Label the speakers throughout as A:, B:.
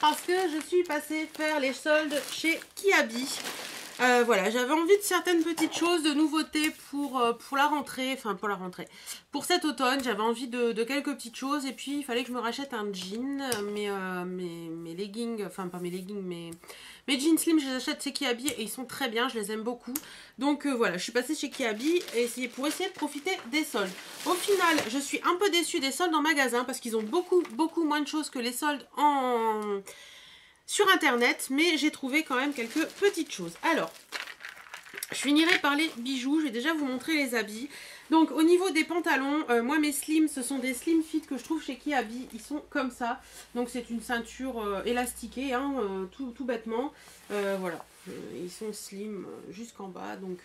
A: parce que je suis passée faire les soldes chez Kiabi. Voilà, j'avais envie de certaines petites choses, de nouveautés pour la rentrée, enfin pour la rentrée. Pour cet automne, j'avais envie de quelques petites choses et puis il fallait que je me rachète un jean, mes leggings, enfin pas mes leggings, mes jeans slim, je les achète chez Kiabi et ils sont très bien, je les aime beaucoup. Donc voilà, je suis passée chez Kiabi pour essayer de profiter des soldes. Au final, je suis un peu déçue des soldes en magasin parce qu'ils ont beaucoup moins de choses que les soldes sur internet, mais j'ai trouvé quand même quelques petites choses. Alors, je finirai par les bijoux, je vais déjà vous montrer les habits. Donc au niveau des pantalons, moi mes slims, ce sont des slim fit que je trouve chez Kiabi, ils sont comme ça. Donc c'est une ceinture élastiquée, hein, tout bêtement. Voilà, ils sont slim jusqu'en bas, donc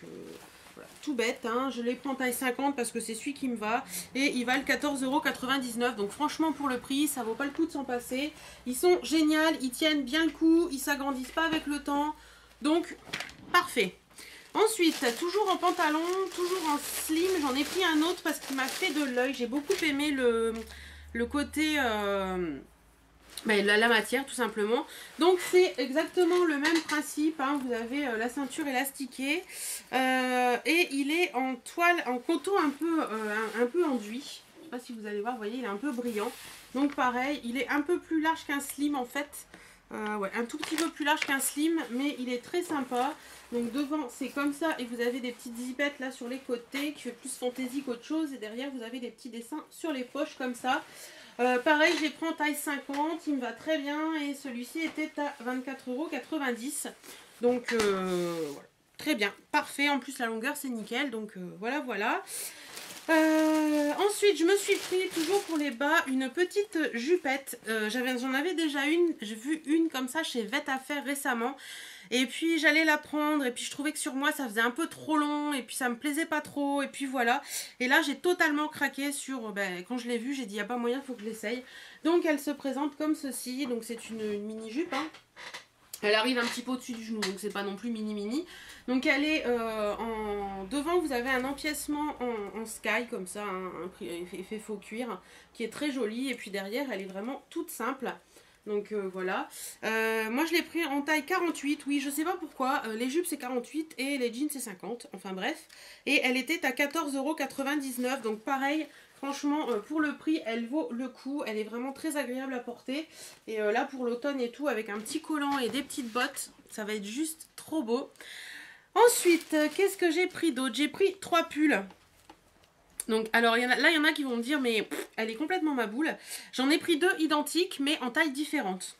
A: voilà, tout bête, hein. Je les prends en taille 50 parce que c'est celui qui me va. Et ils valent 14,99 €. Donc franchement pour le prix, ça vaut pas le coup de s'en passer. Ils sont géniaux, ils tiennent bien le coup, ils s'agrandissent pas avec le temps. Donc parfait. Ensuite, toujours en pantalon, toujours en slim, j'en ai pris un autre parce qu'il m'a fait de l'œil. J'ai beaucoup aimé le côté... la matière tout simplement. Donc c'est exactement le même principe, hein. Vous avez la ceinture élastiquée et il est en toile, en coton un peu enduit. Je ne sais pas si vous allez voir, vous voyez il est un peu brillant. Donc pareil, il est un peu plus large qu'un slim en fait. Ouais, un tout petit peu plus large qu'un slim, mais il est très sympa. Donc devant c'est comme ça et vous avez des petites zipettes là sur les côtés qui fait plus fantaisie qu'autre chose. Et derrière vous avez des petits dessins sur les poches comme ça. Pareil, je les prends taille 50, il me va très bien et celui-ci était à 24,90 €. Donc voilà, très bien, parfait. En plus la longueur c'est nickel, donc voilà. Ensuite, je me suis pris toujours pour les bas une petite jupette. J'en avais déjà une, j'ai vu une comme ça chez Vet à Faire récemment. Et puis j'allais la prendre et puis je trouvais que sur moi ça faisait un peu trop long et puis ça me plaisait pas trop et puis voilà. Et là j'ai totalement craqué sur, quand je l'ai vue j'ai dit il n'y a pas moyen, il faut que je l'essaye. Donc elle se présente comme ceci, donc c'est une mini jupe, hein. Elle arrive un petit peu au-dessus du genou, donc c'est pas non plus mini. Donc elle est devant vous avez un empiècement en sky comme ça, un effet faux cuir qui est très joli et puis derrière elle est vraiment toute simple. Donc voilà, moi je l'ai pris en taille 48, oui je sais pas pourquoi, les jupes c'est 48 et les jeans c'est 50, enfin bref. Et elle était à 14,99 €, donc pareil, franchement pour le prix elle vaut le coup, elle est vraiment très agréable à porter. Et là pour l'automne et tout avec un petit collant et des petites bottes, ça va être juste trop beau. Ensuite, qu'est-ce que j'ai pris d'autre? J'ai pris 3 pulls. Donc, alors, il y en a qui vont me dire, mais elle est complètement ma boule. J'en ai pris 2 identiques, mais en taille différente.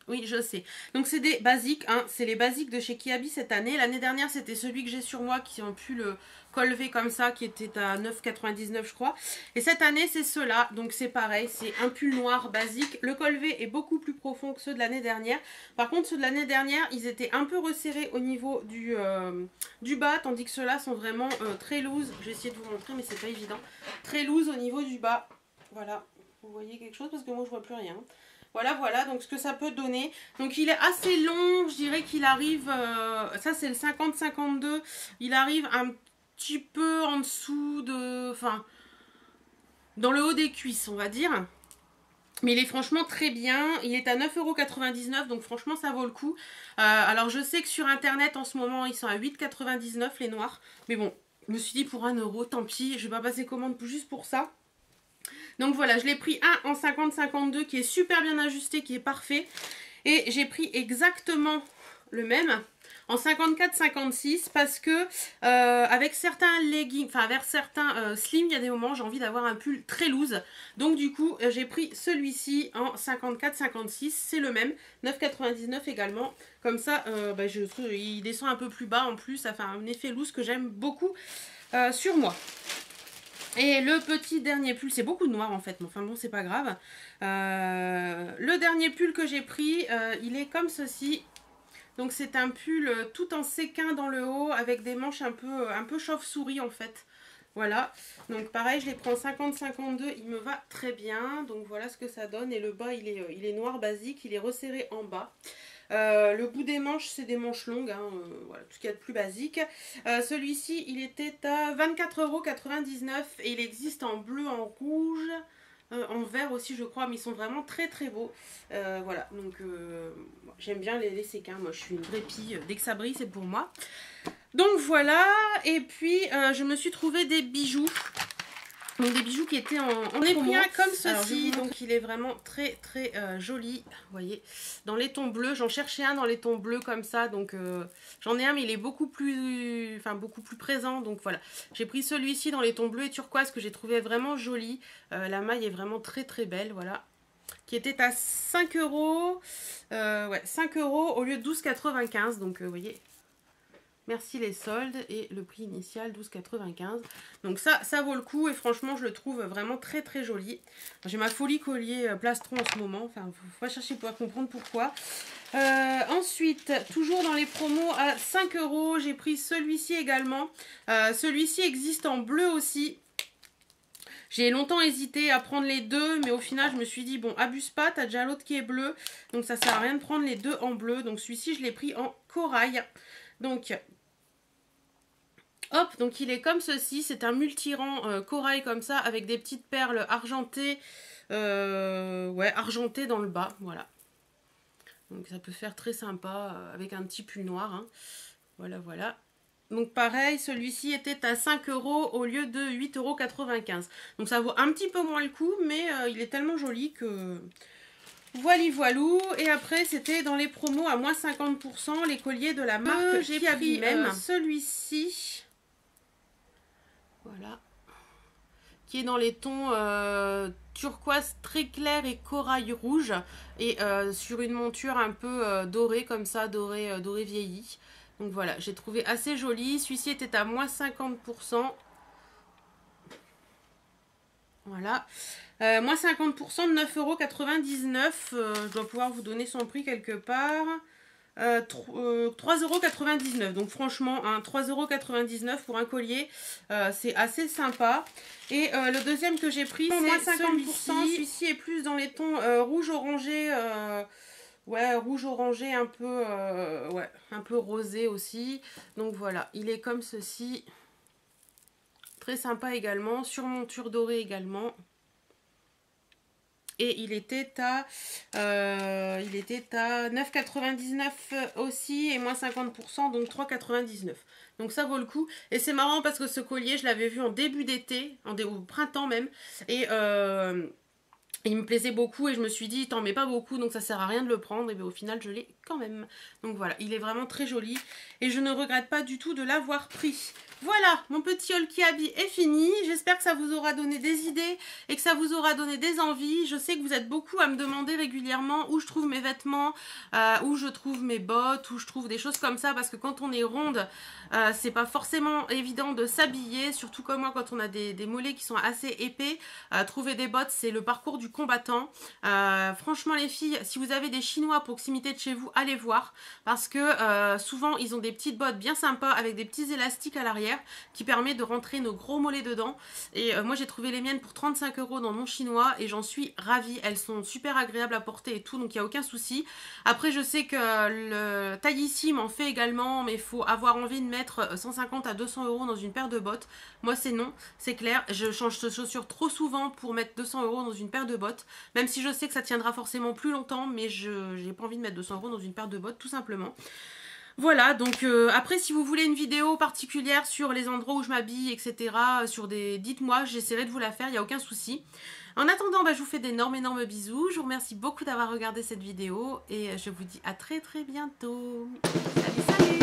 A: Oui, je sais. Donc, c'est des basiques, hein. C'est les basiques de chez Kiabi cette année. L'année dernière, c'était celui que j'ai sur moi, qui ont pu le colver comme ça, qui était à 9,99 € je crois. Et cette année, c'est ceux-là. Donc, c'est pareil, c'est un pull noir basique. Le colvet est beaucoup plus profond que ceux de l'année dernière. Par contre, ceux de l'année dernière, ils étaient un peu resserrés au niveau du bas, tandis que ceux-là sont vraiment très loose. Je vais essayer de vous montrer, mais c'est pas évident. Très loose au niveau du bas. Voilà. Vous voyez quelque chose? Parce que moi, je vois plus rien. Voilà, donc ce que ça peut donner. Donc il est assez long, je dirais qu'il arrive, ça c'est le 50-52, il arrive un petit peu en dessous de, enfin, dans le haut des cuisses on va dire. Mais il est franchement très bien, il est à 9,99 €, donc franchement ça vaut le coup. Alors je sais que sur internet en ce moment ils sont à 8,99 € les noirs. Mais bon, je me suis dit pour 1 €, tant pis, je vais pas passer commande juste pour ça. Donc voilà, je l'ai pris un en 50-52 qui est super bien ajusté, qui est parfait. Et j'ai pris exactement le même en 54-56 parce que avec certains leggings, enfin avec certains slims, il y a des moments j'ai envie d'avoir un pull très loose. Donc du coup, j'ai pris celui-ci en 54-56, c'est le même, 9,99 € également. Comme ça, il descend un peu plus bas en plus, ça fait un effet loose que j'aime beaucoup sur moi. Et le petit dernier pull, c'est beaucoup de noir en fait, mais enfin bon c'est pas grave. Le dernier pull que j'ai pris, il est comme ceci. Donc c'est un pull tout en séquin dans le haut avec des manches un peu chauve-souris en fait. Voilà, donc pareil je les prends 50-52, il me va très bien. Donc voilà ce que ça donne et le bas il est noir basique, il est resserré en bas. Le bout des manches c'est des manches longues, hein, voilà, tout ce qu'il y a de plus basique. Celui-ci il était à 24,99 € et il existe en bleu, en rouge, en vert aussi je crois, mais ils sont vraiment très très beaux. Voilà, donc j'aime bien les séquins, moi je suis une vraie pie, dès que ça brille c'est pour moi. Donc voilà, et puis je me suis trouvé des bijoux. Donc des bijoux qui étaient en promo. Comme ceci, donc il est vraiment très très joli, vous voyez, dans les tons bleus. J'en cherchais un dans les tons bleus comme ça, donc j'en ai un mais il est beaucoup plus présent, donc voilà. J'ai pris celui-ci dans les tons bleus et turquoise que j'ai trouvé vraiment joli. La maille est vraiment très très belle, voilà. Qui était à 5 €, ouais, 5 € au lieu de 12,95 €, donc vous voyez. Merci les soldes et le prix initial 12,95 €. Donc ça vaut le coup et franchement je le trouve vraiment très très joli. J'ai ma folie collier plastron en ce moment. Enfin, faut pas chercher pour comprendre pourquoi. Ensuite, toujours dans les promos à 5 €, j'ai pris celui-ci également. Celui-ci existe en bleu aussi. J'ai longtemps hésité à prendre les deux, mais au final je me suis dit bon, abuse pas, t'as déjà l'autre qui est bleu, donc ça sert à rien de prendre les deux en bleu. Donc celui-ci je l'ai pris en corail. Donc hop, donc il est comme ceci, c'est un multirang corail comme ça, avec des petites perles argentées, ouais, argentées dans le bas, voilà. Donc ça peut faire très sympa avec un petit pull noir, hein. Voilà, voilà. Donc pareil, celui-ci était à 5 € au lieu de 8,95 €. Donc ça vaut un petit peu moins le coup, mais il est tellement joli que... Voilà, voilou. Et après, c'était dans les promos à moins 50%, les colliers de la marque j'ai pris même celui-ci. Voilà, qui est dans les tons turquoise très clair et corail rouge, et sur une monture un peu dorée comme ça, dorée vieillie. Donc voilà, j'ai trouvé assez joli. Celui-ci était à moins 50%. Voilà, moins 50% de 9,99 €. Je dois pouvoir vous donner son prix quelque part. 3,99 €. Donc franchement, hein, 3,99 € pour un collier, c'est assez sympa. Et le deuxième que j'ai pris, c'est moins 50%. Celui-ci est plus dans les tons rouge orangé, ouais, rouge orangé un peu, ouais, un peu rosé aussi. Donc voilà, il est comme ceci, très sympa également, sur monture dorée également. Et il était à 9,99 € aussi, et moins 50%, donc 3,99 €. Donc ça vaut le coup. Et c'est marrant parce que ce collier, je l'avais vu en début d'été, au printemps même. Et il me plaisait beaucoup et je me suis dit, t'en mets pas beaucoup, donc ça sert à rien de le prendre. Et bien au final, je l'ai quand même. Donc voilà, il est vraiment très joli. Et je ne regrette pas du tout de l'avoir pris. Voilà, mon petit haul Kiabi est fini. J'espère que ça vous aura donné des idées et que ça vous aura donné des envies. Je sais que vous êtes beaucoup à me demander régulièrement où je trouve mes vêtements, où je trouve mes bottes, où je trouve des choses comme ça. Parce que quand on est ronde, c'est pas forcément évident de s'habiller. Surtout comme moi, quand on a des mollets qui sont assez épais. Trouver des bottes, c'est le parcours du combattant. Franchement les filles, si vous avez des Chinois à proximité de chez vous, allez voir. Parce que souvent, ils ont des petites bottes bien sympas avec des petits élastiques à l'arrière, qui permet de rentrer nos gros mollets dedans. Et moi j'ai trouvé les miennes pour 35 € dans mon chinois et j'en suis ravie. Elles sont super agréables à porter et tout, donc il n'y a aucun souci. Après je sais que le taillissime en fait également, mais il faut avoir envie de mettre 150 à 200 € dans une paire de bottes. Moi c'est non, c'est clair. Je change de chaussures trop souvent pour mettre 200 € dans une paire de bottes, même si je sais que ça tiendra forcément plus longtemps, mais je n'ai pas envie de mettre 200 € dans une paire de bottes tout simplement. Voilà, donc après si vous voulez une vidéo particulière sur les endroits où je m'habille, etc., dites-moi, j'essaierai de vous la faire, il n'y a aucun souci. En attendant, je vous fais d'énormes bisous, je vous remercie beaucoup d'avoir regardé cette vidéo et je vous dis à très très bientôt. Salut, salut!